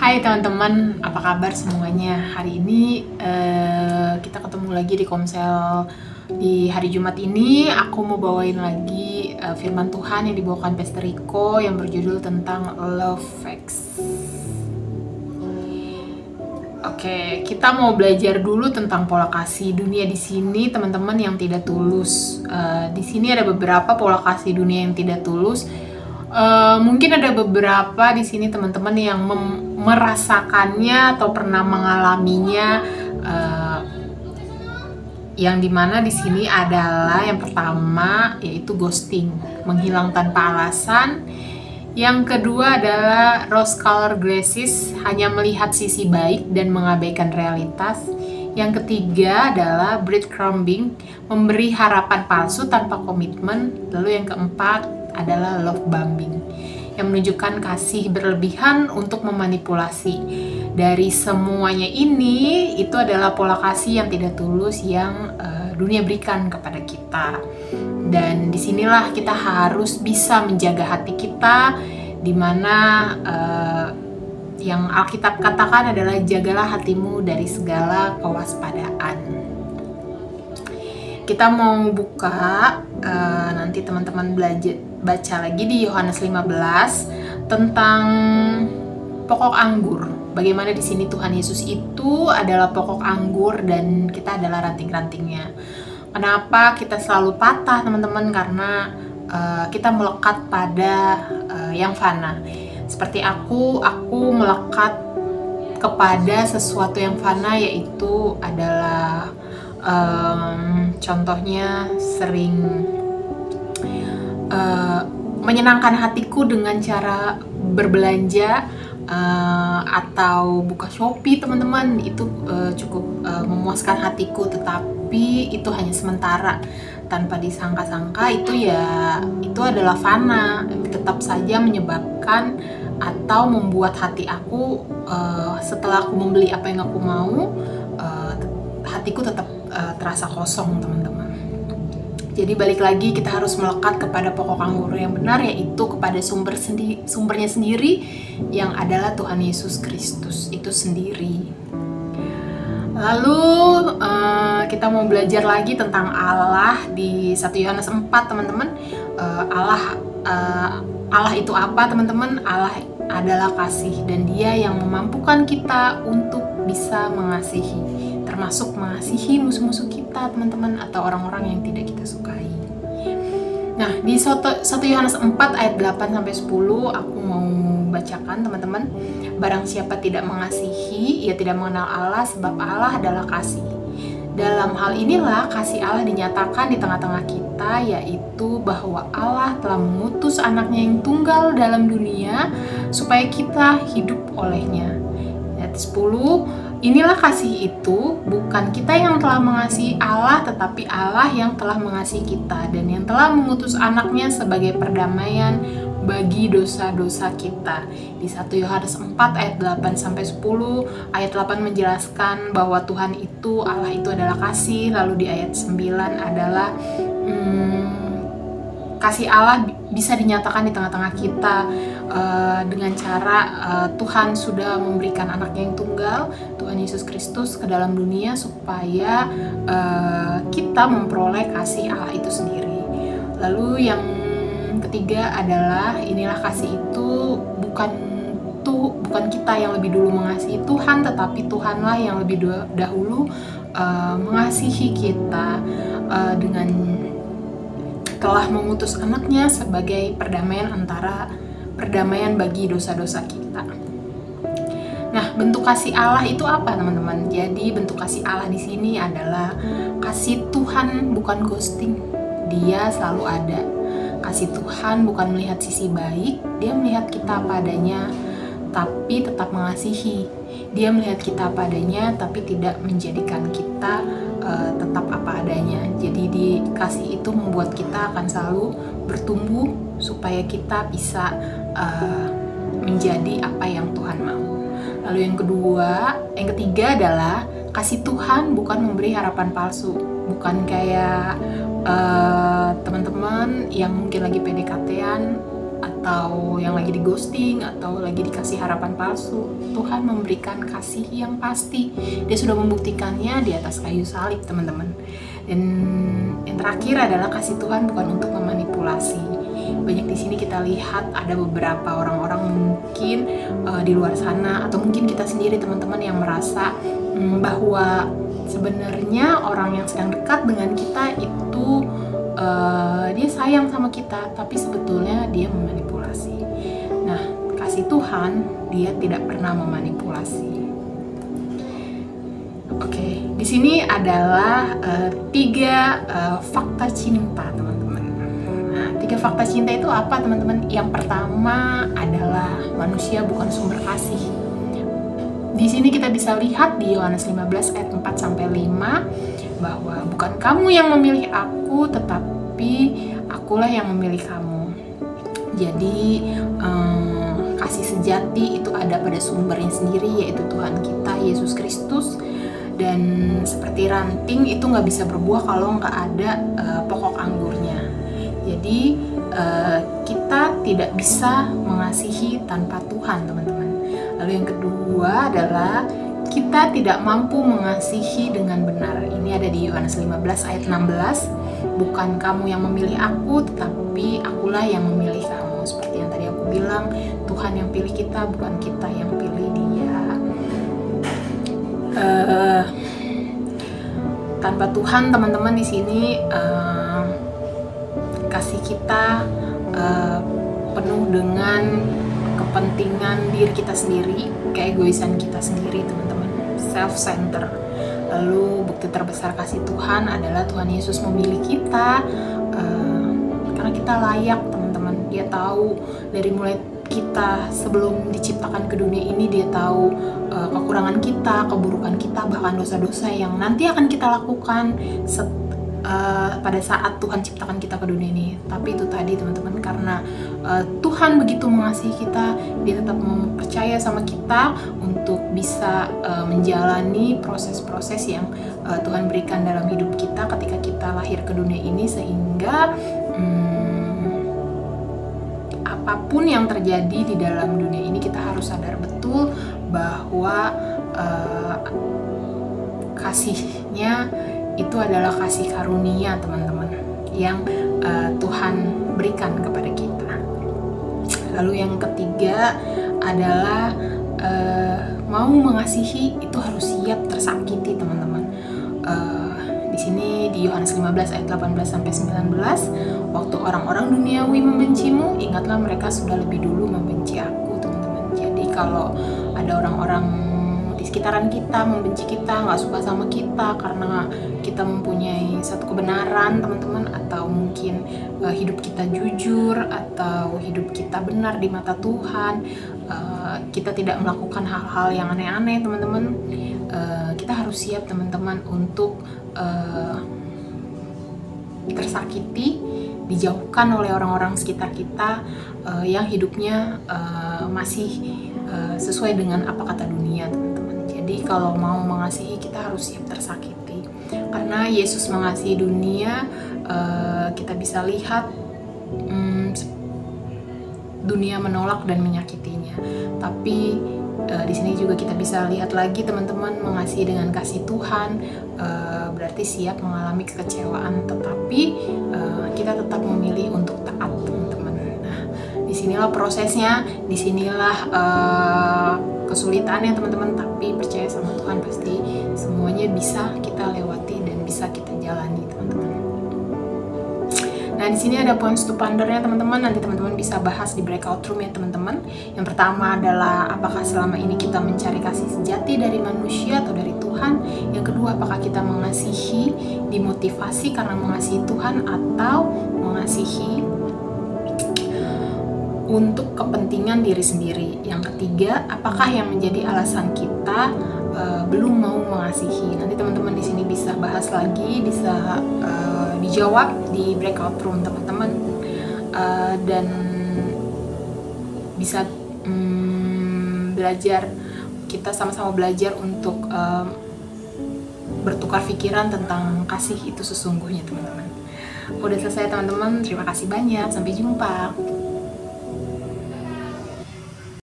Hai teman-teman, apa kabar semuanya? Hari ini kita ketemu lagi di Komsel. Di hari Jumat ini aku mau bawain lagi firman Tuhan yang dibawakan Pastor Rico yang berjudul tentang Love Facts. Oke, kita mau belajar dulu tentang pola kasih dunia di sini, teman-teman yang tidak tulus. Di sini ada beberapa pola kasih dunia yang tidak tulus. Mungkin ada beberapa di sini teman-teman yang merasakannya atau pernah mengalaminya, yang dimana di sini adalah yang pertama yaitu ghosting, menghilang tanpa alasan. Yang kedua adalah rose color glasses, hanya melihat sisi baik dan mengabaikan realitas. Yang ketiga adalah breadcrumbing, memberi harapan palsu tanpa komitmen. Lalu yang keempat adalah love bombing, yang menunjukkan kasih berlebihan untuk memanipulasi. Dari semuanya ini, itu adalah pola kasih yang tidak tulus yang dunia berikan kepada kita. Dan disinilah kita harus bisa menjaga hati kita, dimana yang Alkitab katakan adalah jagalah hatimu dari segala kewaspadaan. Kita mau buka, nanti teman-teman baca lagi di Yohanes 15 tentang pokok anggur. Bagaimana di sini Tuhan Yesus itu adalah pokok anggur dan kita adalah ranting-rantingnya. Kenapa kita selalu patah, teman-teman? Karena kita melekat pada yang fana. Seperti aku melekat kepada sesuatu yang fana, yaitu adalah contohnya sering menyenangkan hatiku dengan cara berbelanja atau buka Shopee, teman-teman. Itu cukup memuaskan hatiku, tetapi itu hanya sementara. Tanpa disangka-sangka itu adalah fana, tetap saja menyebabkan atau membuat hati aku setelah aku membeli apa yang aku mau, hatiku tetap terasa kosong, teman-teman. Jadi balik lagi, kita harus melekat kepada pokok anggur yang benar, yaitu kepada sumbernya sendiri, yang adalah Tuhan Yesus Kristus itu sendiri. Lalu kita mau belajar lagi tentang Allah di 1 Yohanes 4, teman-teman. Allah itu apa, teman-teman? Allah adalah kasih, dan Dia yang memampukan kita untuk bisa mengasihi, termasuk mengasihi musuh-musuh kita, teman-teman, atau orang-orang yang tidak kita sukai. Nah, di 1 Yohanes 4 ayat 8-10 aku mau bacakan, teman-teman. Barang siapa tidak mengasihi, ia tidak mengenal Allah, sebab Allah adalah kasih. Dalam hal inilah kasih Allah dinyatakan di tengah-tengah kita, yaitu bahwa Allah telah mengutus anaknya yang tunggal dalam dunia supaya kita hidup olehnya. Ayat 10, inilah kasih itu, bukan kita yang telah mengasihi Allah, tetapi Allah yang telah mengasihi kita dan yang telah mengutus anaknya sebagai perdamaian bagi dosa-dosa kita. Di 1 Yohanes 4 ayat 8-10, ayat 8 menjelaskan bahwa Tuhan itu, Allah itu adalah kasih. Lalu di ayat 9 adalah kasih Allah bisa dinyatakan di tengah-tengah kita dengan cara Tuhan sudah memberikan anaknya yang tunggal, Tuhan Yesus Kristus, ke dalam dunia supaya kita memperoleh kasih Allah itu sendiri. Lalu yang ketiga adalah inilah kasih itu, bukan kita yang lebih dulu mengasihi Tuhan, tetapi Tuhanlah yang lebih dahulu mengasihi kita dengan telah mengutus anaknya sebagai perdamaian bagi dosa-dosa kita. Nah, bentuk kasih Allah itu apa, teman-teman? Jadi bentuk kasih Allah di sini adalah kasih Tuhan, bukan ghosting. Dia selalu ada. Kasih Tuhan bukan melihat sisi baik, Dia melihat kita apa adanya, tapi tetap mengasihi. Dia melihat kita apa adanya, tapi tidak menjadikan kita tetap apa adanya. Jadi dikasih itu membuat kita akan selalu bertumbuh supaya kita bisa menjadi apa yang Tuhan mau. Lalu yang ketiga adalah kasih Tuhan bukan memberi harapan palsu. Bukan kayak teman-teman yang mungkin lagi PDKT-an atau yang lagi di ghosting, atau lagi dikasih harapan palsu. Tuhan memberikan kasih yang pasti. Dia sudah membuktikannya di atas kayu salib, teman-teman. Dan yang terakhir adalah kasih Tuhan bukan untuk memanipulasi. Banyak di sini kita lihat ada beberapa orang-orang mungkin di luar sana, atau mungkin kita sendiri, teman-teman, yang merasa bahwa sebenarnya orang yang sedang dekat dengan kita itu dia sayang sama kita, tapi sebetulnya dia memanipulasi. Nah, kasih Tuhan, dia tidak pernah memanipulasi. Oke, di sini adalah 3 fakta cinta, teman-teman. Nah, 3 fakta cinta itu apa, teman-teman? Yang pertama adalah manusia bukan sumber kasih. Di sini kita bisa lihat di Yohanes 15 ayat 4-5 bahwa bukan kamu yang memilih aku, tetapi akulah yang memilih kamu. Jadi kasih sejati itu ada pada sumbernya sendiri, yaitu Tuhan kita Yesus Kristus. Dan seperti ranting itu nggak bisa berbuah kalau nggak ada pokok anggurnya. Jadi kita tidak bisa mengasihi tanpa Tuhan, teman-teman. Lalu yang kedua adalah kita tidak mampu mengasihi dengan benar. Ini ada di Yohanes 15 ayat 16. Bukan kamu yang memilih aku, tetapi akulah yang memilih kamu. Seperti yang tadi aku bilang, Tuhan yang pilih kita, bukan kita yang pilih dia. Tanpa Tuhan, teman-teman, di sini kasih kita penuh dengan kepentingan diri kita sendiri, keegoisan kita sendiri, teman-teman, self-center. Lalu bukti terbesar kasih Tuhan adalah Tuhan Yesus memilih kita karena kita layak, teman-teman. Dia tahu dari mulai kita sebelum diciptakan ke dunia ini, dia tahu kekurangan kita, keburukan kita, bahkan dosa-dosa yang nanti akan kita lakukan pada saat Tuhan ciptakan kita ke dunia ini. Tapi itu tadi, teman-teman, karena Tuhan begitu mengasihi kita, dia tetap mau percaya sama kita untuk bisa menjalani proses-proses yang Tuhan berikan dalam hidup kita ketika kita lahir ke dunia ini, sehingga apapun yang terjadi di dalam dunia ini, kita harus sadar betul bahwa kasihnya itu adalah kasih karunia, teman-teman, yang Tuhan berikan kepada kita. Lalu yang ketiga adalah mau mengasihi itu harus siap tersakiti, teman-teman. Di sini di Yohanes 15 ayat 18-19, waktu orang-orang duniawi membencimu, ingatlah mereka sudah lebih dulu membenci aku, teman-teman. Jadi kalau ada orang-orang di sekitaran kita membenci kita, nggak suka sama kita karena kita mempunyai satu kebenaran, teman-teman, atau mungkin hidup kita jujur, atau hidup kita benar di mata Tuhan, kita tidak melakukan hal-hal yang aneh-aneh, teman-teman, kita harus siap, teman-teman, untuk tersakiti, dijauhkan oleh orang-orang sekitar kita yang hidupnya masih sesuai dengan apa kata dunia, teman-teman. Jadi kalau mau mengasihi, kita harus siap tersakiti. Karena Yesus mengasihi dunia, kita bisa lihat dunia menolak dan menyakitinya. Tapi di sini juga kita bisa lihat lagi, teman-teman, mengasihi dengan kasih Tuhan berarti siap mengalami kekecewaan, tetapi kita tetap memilih untuk taat, teman-teman. Nah, disinilah prosesnya, disinilah kesulitannya, teman-teman, tapi percaya sama Tuhan, pasti semuanya bisa kita lewati dan bisa kita jalani, teman-teman. Nah, di sini ada points to pondernya, teman-teman. Nanti teman-teman bisa bahas di breakout room ya, teman-teman. Yang pertama adalah apakah selama ini kita mencari kasih sejati dari manusia atau dari Tuhan? Yang kedua, apakah kita mengasihi, dimotivasi karena mengasihi Tuhan, atau mengasihi untuk kepentingan diri sendiri? Yang ketiga, apakah yang menjadi alasan kita belum mau mengasihi? Nanti teman-teman di sini bisa bahas lagi, bisa dijawab di breakout room, teman-teman, dan bisa belajar, kita sama-sama belajar untuk bertukar pikiran tentang kasih itu sesungguhnya, teman-teman. Udah selesai, teman-teman. Terima kasih banyak. Sampai jumpa.